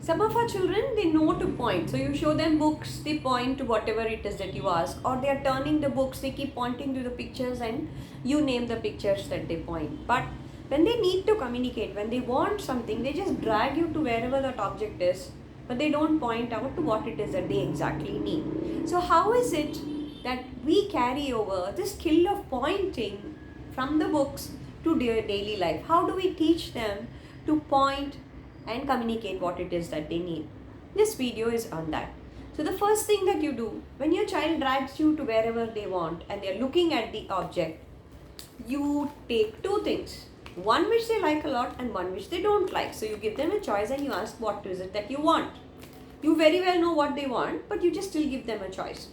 Some of our children, they know to point. So you show them books, they point to whatever it is that you ask, or they are turning the books, they keep pointing to the pictures and you name the pictures that they point. But when they need to communicate, when they want something, they just drag you to wherever that object is, but they don't point out to what it is that they exactly need. So how is it that we carry over the skill of pointing from the books to their daily life? How do we teach them to point and communicate what it is that they need? This video is on that. So the first thing that you do when your child drags you to wherever they want and they're looking at the object, you take two things, one which they like a lot and one which they don't like. So you give them a choice and you ask, what is it that you want? You very well know what they want, but you just still give them a choice.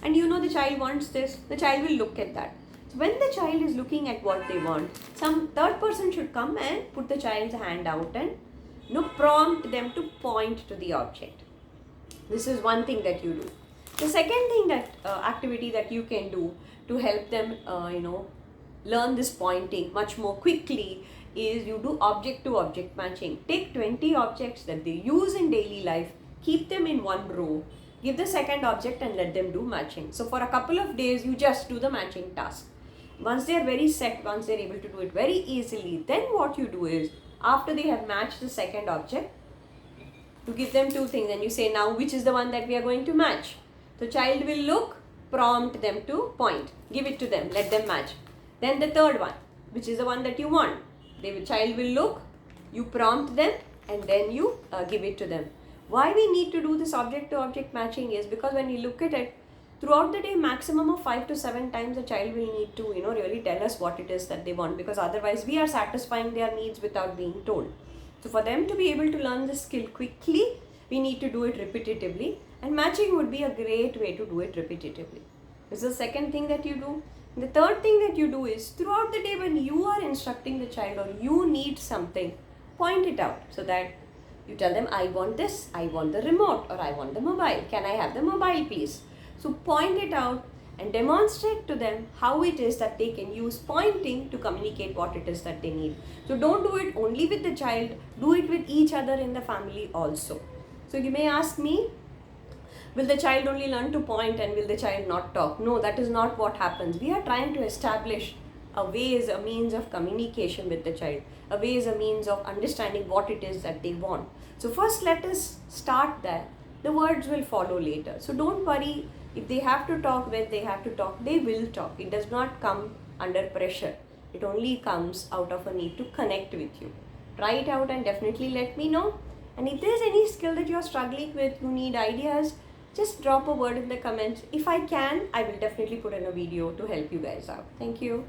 And you know the child wants this, the child will look at that. So when the child is looking at what they want, some third person should come and put the child's hand out and prompt them to point to the object. This is one thing that you do. The second thing that activity that you can do to help them learn this pointing much more quickly is you do object to object matching. Take 20 objects that they use in daily life, keep them in one row, give the second object and let them do matching. So for a couple of days you just do the matching task. Once they are very set, once they are able to do it very easily, then what you do is, after they have matched the second object, you give them two things and you say, now which is the one that we are going to match? The child will look, prompt them to point, give it to them, let them match. Then the third one, which is the one that you want. The child will look, you prompt them and then you give it to them. Why we need to do this object to object matching is because when you look at it, throughout the day, maximum of 5 to 7 times the child will need to really tell us what it is that they want, because otherwise we are satisfying their needs without being told. So for them to be able to learn this skill quickly, we need to do it repetitively, and matching would be a great way to do it repetitively. This is the second thing that you do. And the third thing that you do is, throughout the day when you are instructing the child or you need something, point it out so that you tell them, I want this, I want the remote, or I want the mobile. Can I have the mobile please? So point it out and demonstrate to them how it is that they can use pointing to communicate what it is that they need. So don't do it only with the child, do it with each other in the family also. So you may ask me, will the child only learn to point and will the child not talk? No, that is not what happens. We are trying to establish a means of communication with the child, a means of understanding what it is that they want. So first let us start there. The words will follow later. So don't worry, if they have to talk, when they have to talk, they will talk. It does not come under pressure. It only comes out of a need to connect with you. Try it out and definitely let me know. And if there's any skill that you're struggling with, you need ideas, just drop a word in the comments. If I can, I will definitely put in a video to help you guys out. Thank you.